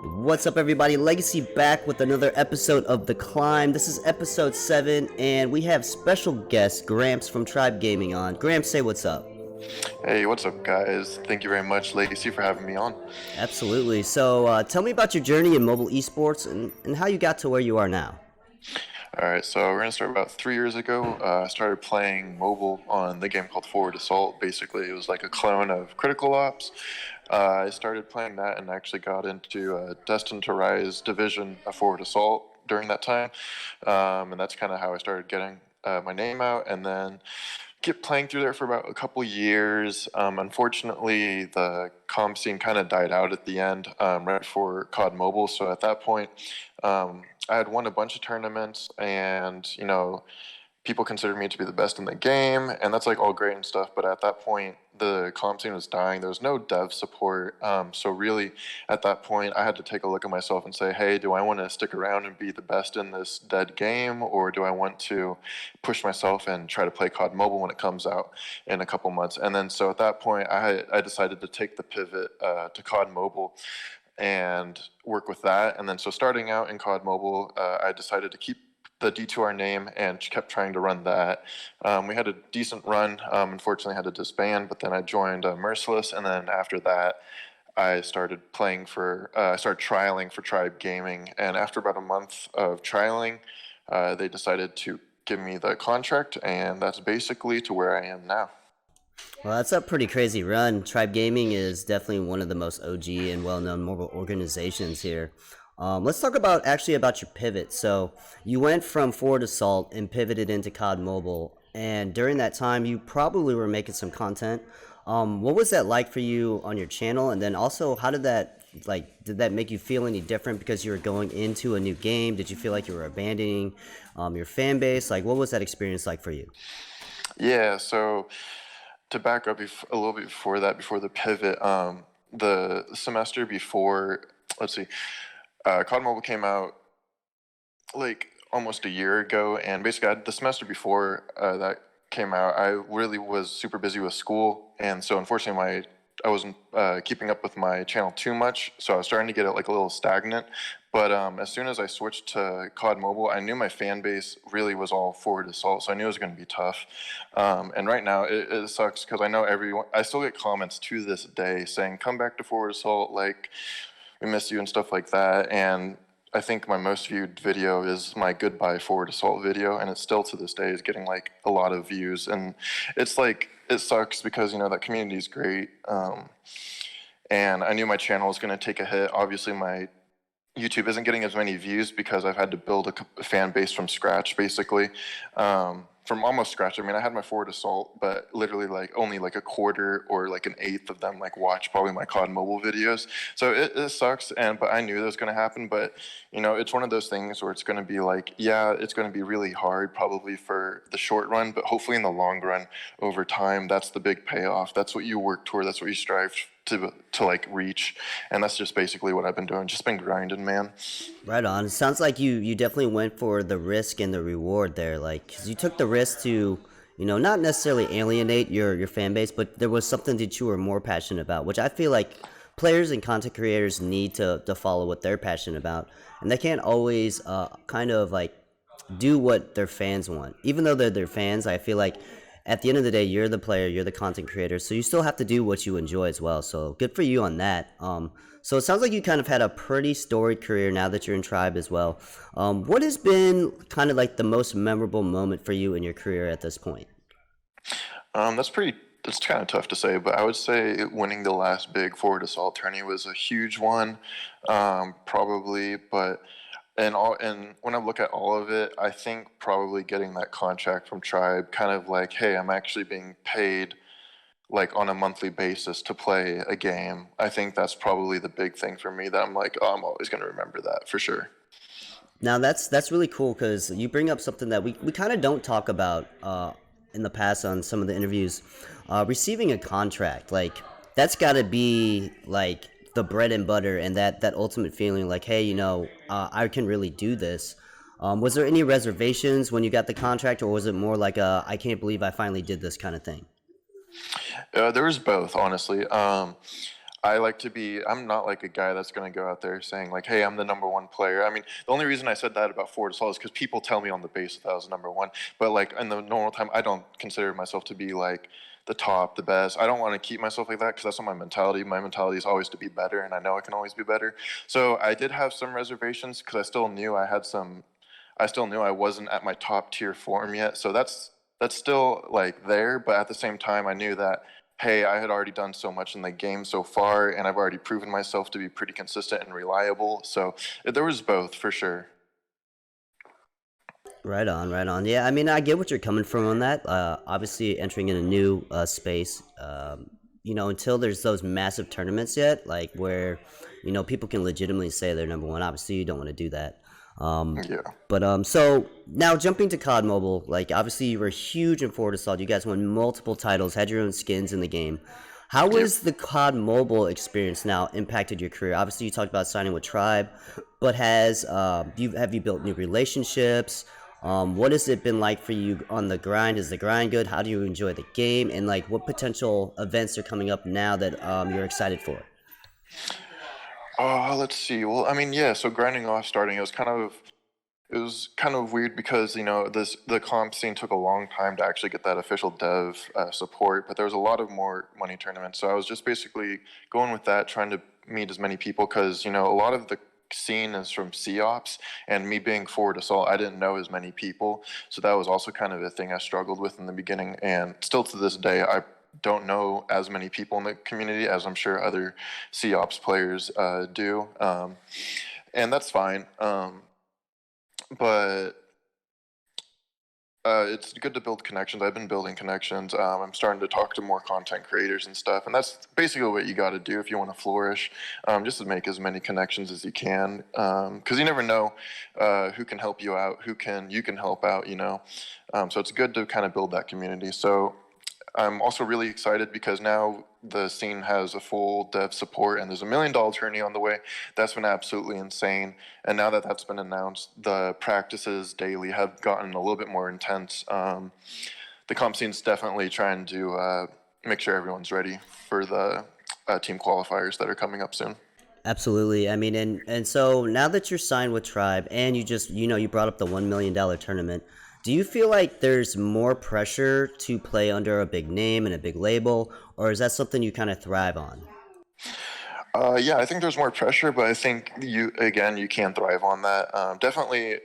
What's up, everybody? Legacy back with another episode of The Climb. This is episode 7, and we have special guest Gramps from Tribe Gaming on. Gramps, say what's up. Hey, what's up, guys? Thank you very much, Legacy, for having me on. Absolutely. So, tell me about your journey in mobile esports and how you got to where you are now. All right, so we're gonna start about 3 years ago. I started playing mobile on the game called Forward Assault. Basically, it was like a clone of Critical Ops. I started playing that and actually got into Destined to Rise Division of Forward Assault during that time, and that's kind of how I started getting my name out. And then kept playing through there for about a couple years. Unfortunately, the comp scene kind of died out at the end, right before COD Mobile. So at that point, I had won a bunch of tournaments, and people considered me to be the best in the game, and that's like all great and stuff. But at that point, the comp scene was dying. There was no dev support. So really, at that point, I had to take a look at myself and say, hey, do I want to stick around and be the best in this dead game, or do I want to push myself and try to play COD Mobile when it comes out in a couple months? And then so at that point, I decided to take the pivot to COD Mobile and work with that. And then so starting out in COD Mobile, I decided to keep the D2R name and kept trying to run that. We had a decent run. Unfortunately, had to disband, but then I joined Merciless, and then after that, I started I started trialing for Tribe Gaming, and after about a month of trialing, they decided to give me the contract, and that's basically to where I am now. Well, that's a pretty crazy run. Tribe Gaming is definitely one of the most OG and well-known mobile organizations here. Let's talk about your pivot. So you went from Forward Assault and pivoted into COD Mobile, and during that time, you probably were making some content. What was that like for you on your channel? And then also, how did that make you feel any different because you were going into a new game? Did you feel like you were abandoning your fan base? Like, what was that experience like for you? Yeah, so to back up a little bit before that, before the pivot, the semester before, let's see, COD Mobile came out like almost a year ago, and basically the semester before that came out, I really was super busy with school, and so unfortunately I wasn't keeping up with my channel too much, so I was starting to get it like a little stagnant. But as soon as I switched to COD Mobile, I knew my fan base really was all Forward Assault, so I knew it was going to be tough. And right now it sucks because I know everyone. I still get comments to this day saying, "Come back to Forward Assault, like we miss you," and stuff like that. And I think my most viewed video is my goodbye Forward Assault video, and it still to this day is getting like a lot of views. And it's like it sucks because that community is great. And I knew my channel was going to take a hit. Obviously, my YouTube isn't getting as many views because I've had to build a fan base from scratch, basically. From almost scratch. I mean, I had my Forward Assault, but literally like only like a quarter or like an eighth of them like watch probably my COD Mobile videos. So it sucks, but I knew that was going to happen. But it's one of those things where it's going to be like, yeah, it's going to be really hard probably for the short run, but hopefully in the long run, over time, that's the big payoff. That's what you work toward. That's what you strive to like reach, and that's just basically what I've been doing. Just been grinding, man. Right on. It sounds like you definitely went for the risk and the reward there. Like, 'cause you took the risk to, not necessarily alienate your fan base, but there was something that you were more passionate about, which I feel like players and content creators need to follow what they're passionate about, and they can't always kind of like do what their fans want. Even though they're their fans, I feel like at the end of the day, you're the player, you're the content creator, so you still have to do what you enjoy as well. So good for you on that. So it sounds like you kind of had a pretty storied career now that you're in Tribe as well. What has been kind of like the most memorable moment for you in your career at this point? That's kind of tough to say, but I would say winning the last big Forward Assault tourney was a huge one, probably. But and when I look at all of it, I think probably getting that contract from Tribe, kind of like, hey, I'm actually being paid like on a monthly basis to play a game. I think that's probably the big thing for me that I'm like, oh, I'm always going to remember that for sure. Now that's really cool because you bring up something that we kind of don't talk about in the past on some of the interviews. Receiving a contract, like that's got to be like the bread and butter and that ultimate feeling like, hey, I can really do this. Was there any reservations when you got the contract, or was it more like a I can't believe I finally did this kind of thing? There was both, honestly. I like to be. I'm not like a guy that's going to go out there saying like, "Hey, I'm the number one player." I mean, the only reason I said that about Ford Assault is because people tell me on the base that I was number one. But like in the normal time, I don't consider myself to be like the top, the best. I don't want to keep myself like that because that's not my mentality. My mentality is always to be better, and I know I can always be better. So I did have some reservations because I still knew I had some. I still knew I wasn't at my top tier form yet. So that's still like there, but at the same time, I knew that hey, I had already done so much in the game so far, and I've already proven myself to be pretty consistent and reliable. So there was both for sure. Right on, right on. Yeah, I mean, I get what you're coming from on that. Obviously, entering in a new space, until there's those massive tournaments yet, like where, people can legitimately say they're number one. Obviously, you don't want to do that. Um, Yeah. but so now jumping to COD Mobile, like obviously you were huge in Forward Assault. You guys won multiple titles, had your own skins in the game. How Yep. was the COD Mobile experience now impacted your career? Obviously, you talked about signing with Tribe, but have you built new relationships? What has it been like for you on the grind? Is the grind good? How do you enjoy the game? And like, what potential events are coming up now that you're excited for? Let's see. Well, I mean, yeah. So grinding off starting, it was kind of weird because the comp scene took a long time to actually get that official dev support, but there was a lot of more money tournaments. So I was just basically going with that, trying to meet as many people because a lot of the scene is from COPS, and me being forward assault, I didn't know as many people, so that was also kind of a thing I struggled with in the beginning, and still to this day I don't know as many people in the community as I'm sure other COPS players do, and that's fine. But it's good to build connections. I've been building connections. I'm starting to talk to more content creators and stuff, and that's basically what you got to do if you want to flourish. Just to make as many connections as you can, because you never know who can help you out, who can you can help out. So it's good to kind of build that community. So I'm also really excited because now the scene has a full dev support and there's $1 million tourney on the way. That's been absolutely insane. And now that that's been announced, the practices daily have gotten a little bit more intense. The comp scene's definitely trying to make sure everyone's ready for the team qualifiers that are coming up soon. Absolutely. I mean, and so now that you're signed with Tribe, and you just you brought up the $1 million tournament. Do you feel like there's more pressure to play under a big name and a big label, or is that something you kind of thrive on? Yeah, I think there's more pressure, but I think you can thrive on that. Definitely,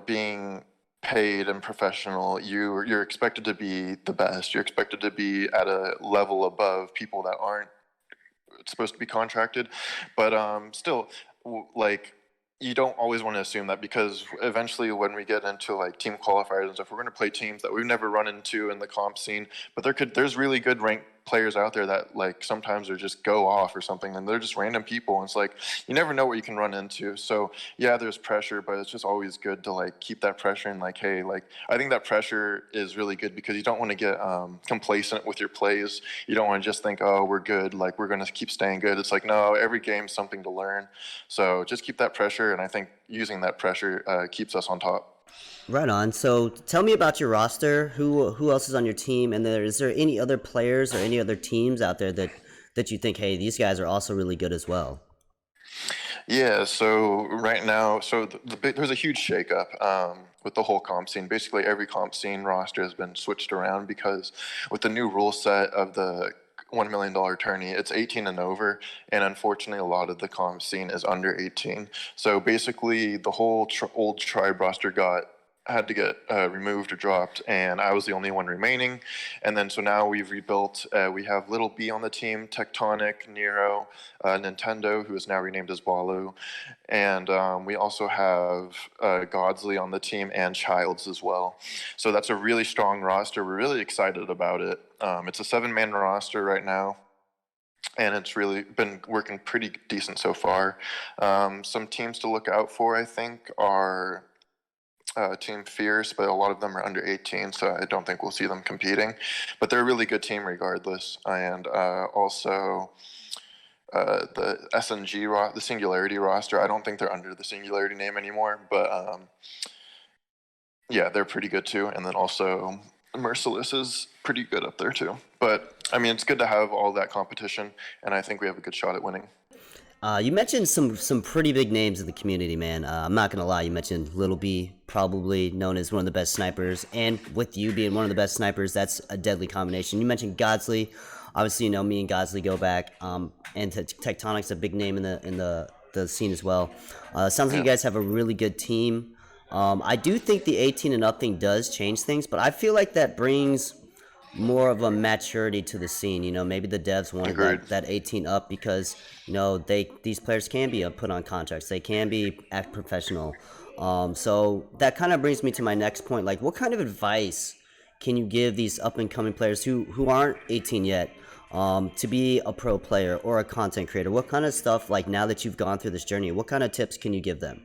being paid and professional, you're expected to be the best. You're expected to be at a level above people that aren't supposed to be contracted, but still, like you don't always want to assume that because eventually when we get into like team qualifiers and stuff, we're going to play teams that we've never run into in the comp scene. But there's really good ranked players out there that like sometimes are just go off or something, and they're just random people. And it's like you never know what you can run into. So yeah, there's pressure, but it's just always good to like keep that pressure and like hey, like I think that pressure is really good because you don't want to get complacent with your plays. You don't want to just think, oh, we're good, like we're going to keep staying good. It's like no, every game's something to learn. So just keep that pressure, and I think using that pressure keeps us on top. Right on. So tell me about your roster. Who else is on your team? And is there any other players or any other teams out there that you think, hey, these guys are also really good as well? Yeah, so right now, there's a huge shakeup with the whole comp scene. Basically, every comp scene roster has been switched around because with the new rule set of the $1 million tourney, it's 18 and over, and unfortunately, a lot of the comp scene is under 18. So basically, the whole old tribe roster got had to get removed or dropped, and I was the only one remaining. And then so now we've rebuilt. We have Little B on the team, Tectonic, Nero, Nintendo, who is now renamed as Balu, and we also have Godsley on the team and Childs as well. So that's a really strong roster. We're really excited about it. It's a 7-man roster right now, and it's really been working pretty decent so far. Some teams to look out for, I think, are Team Fierce, but a lot of them are under 18, so I don't think we'll see them competing. But they're a really good team regardless. And also the SNG, the Singularity roster, I don't think they're under the Singularity name anymore, but yeah, they're pretty good too. And then also Merciless is pretty good up there too. But I mean, it's good to have all that competition, and I think we have a good shot at winning. You mentioned some pretty big names in the community, man. I'm not gonna lie. You mentioned Little B, probably known as one of the best snipers, and with you being one of the best snipers, that's a deadly combination. You mentioned Godsley. Obviously, you know me and Godsley go back. And Tectonic's a big name in the scene as well. Sounds like you Yeah, guys have a really good team. I do think the 18 and up thing does change things, but I feel like that brings more of a maturity to the scene. You know, maybe the devs wanted agreed. that 18 up because you know these players can be put on contracts. They can be act professional. So that kind of brings me to my next point. Like, what kind of advice can you give these up and coming players who aren't 18 yet? To be a pro player or a content creator, what kind of stuff, like now that you've gone through this journey, what kind of tips can you give them?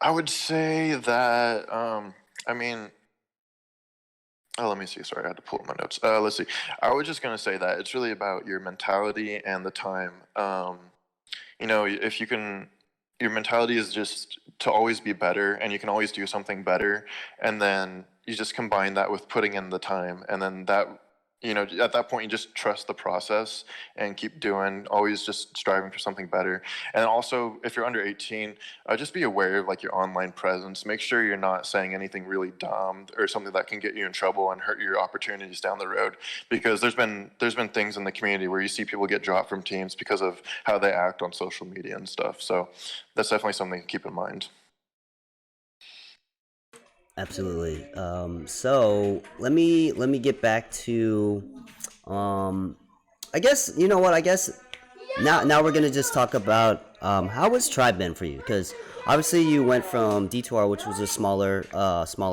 I would say that. I mean, oh, let me see. Sorry, I had to pull up my notes. Let's see. I was just gonna say that it's really about your mentality and the time. You know, if you can, your mentality is just to always be better, and you can always do something better, and then you just combine that with putting in the time, and then that, you know, at that point you just trust the process and keep doing, always just striving for something better. And also, if you're under 18, just be aware of like your online presence. Make sure you're not saying anything really dumb or something that can get you in trouble and hurt your opportunities down the road, because there's been things in the community where you see people get dropped from teams because of how they act on social media and stuff. So that's definitely something to keep in mind. Absolutely. So let me get back to um, I guess you know what. I guess now we're gonna just talk about how was Tribe been for you? Because obviously you went from D2R, which was a smaller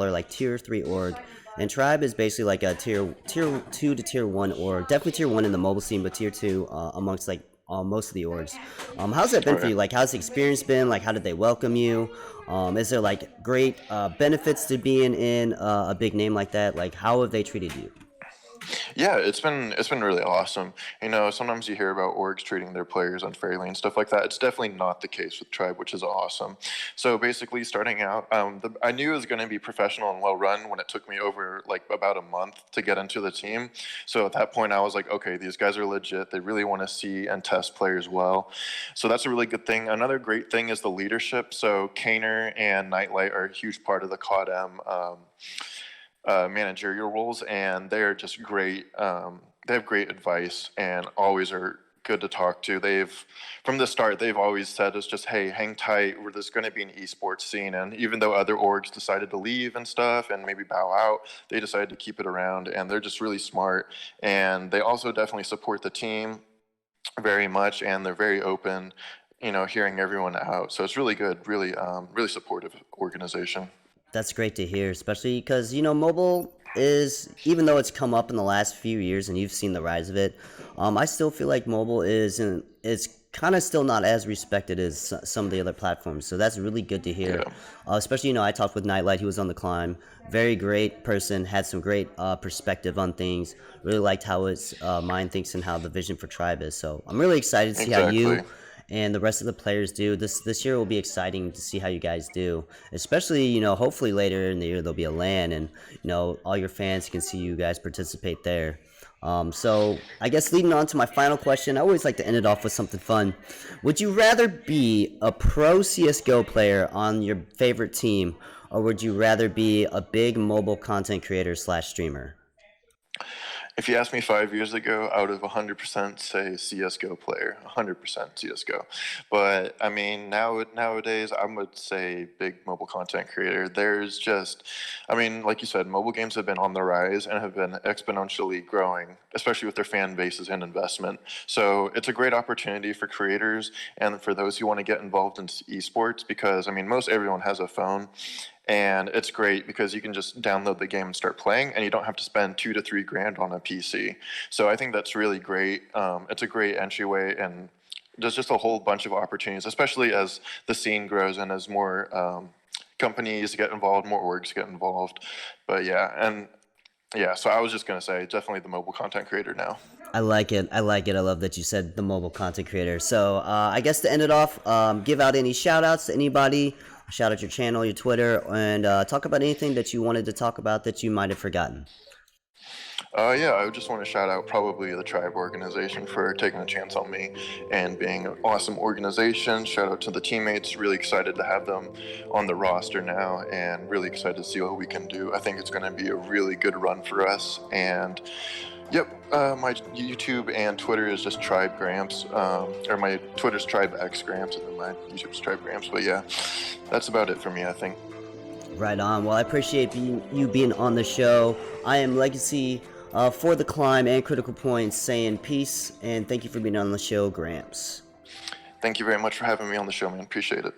like tier 3 org, and Tribe is basically like a tier 2 to tier 1 org. Definitely tier 1 in the mobile scene, but tier 2 amongst like most of the orgs. How's that been for Okay. you? Like, how's the experience been? Like, how did they welcome you? Is there like great benefits to being in a big name like that? Like, how have they treated you? Yeah, it's been really awesome. You know, sometimes you hear about orgs treating their players unfairly and stuff like that. It's definitely not the case with Tribe, which is awesome. So basically, starting out, I knew it was going to be professional and well run when it took me over like about a month to get into the team. So at that point, I was like, okay, these guys are legit. They really want to see and test players well. So that's a really good thing. Another great thing is the leadership. So Kaner and NiteLite are a huge part of the COD managerial roles, and they're just great. They have great advice and always are good to talk to. From the start, they've always said it's just, hey, hang tight. There's going to be an esports scene, and even though other orgs decided to leave and stuff and maybe bow out, they decided to keep it around, and they're just really smart. And they also definitely support the team very much, and they're very open. You know, hearing everyone out. So it's really good. Really, really supportive organization. That's great to hear, especially because you know mobile is, even though it's come up in the last few years and you've seen the rise of it. I still feel like mobile isn't. It's kind of still not as respected as some of the other platforms. So that's really good to hear. Yeah, Especially, you know, I talked with NiteLite. He was on the climb. Very great person. Had some great perspective on things. Really liked how his mind thinks and how the vision for Tribe is. So I'm really excited to see how exactly. you and the rest of the players do. This year will be exciting to see how you guys do. Especially, you know, hopefully later in the year there'll be a LAN and you know all your fans can see you guys participate there. So I guess leading on to my final question, I always like to end it off with something fun. Would you rather be a pro CS:GO player on your favorite team, or would you rather be a big mobile content creator slash streamer? If you asked me 5 years ago, I would have 100% say CS:GO player, 100% CS:GO. But I mean, nowadays, I would say big mobile content creator. I mean, like you said, mobile games have been on the rise and have been exponentially growing, especially with their fan bases and investment. So it's a great opportunity for creators and for those who want to get involved in esports, because I mean, most everyone has a phone, and it's great because you can just download the game and start playing, and you don't have to spend 2 to 3 grand on a PC. So I think that's really great. It's a great entryway, and there's just a whole bunch of opportunities, especially as the scene grows and as more companies get involved, more orgs get involved. But yeah, and yeah, so I was just gonna say definitely the mobile content creator now. I like it. I like it. I love that you said the mobile content creator. So I guess to end it off, give out any shout outs to anybody shout out your channel, your Twitter, and talk about anything that you wanted to talk about that you might have forgotten. Yeah, I would just want to shout out probably the Tribe organization for taking a chance on me and being an awesome organization. Shout out to the teammates. Really excited to have them on the roster now and really excited to see what we can do. I think it's going to be a really good run for us. And yep, my YouTube and Twitter is just Tribe Gramps, or my Twitter's Tribe X Gramps, and then my YouTube's Tribe Gramps. But yeah, that's about it for me, I think. Right on. Well, I appreciate you being on the show. I am Legacy for the Climb and Critical Points saying peace, and thank you for being on the show, Gramps. Thank you very much for having me on the show, man. Appreciate it.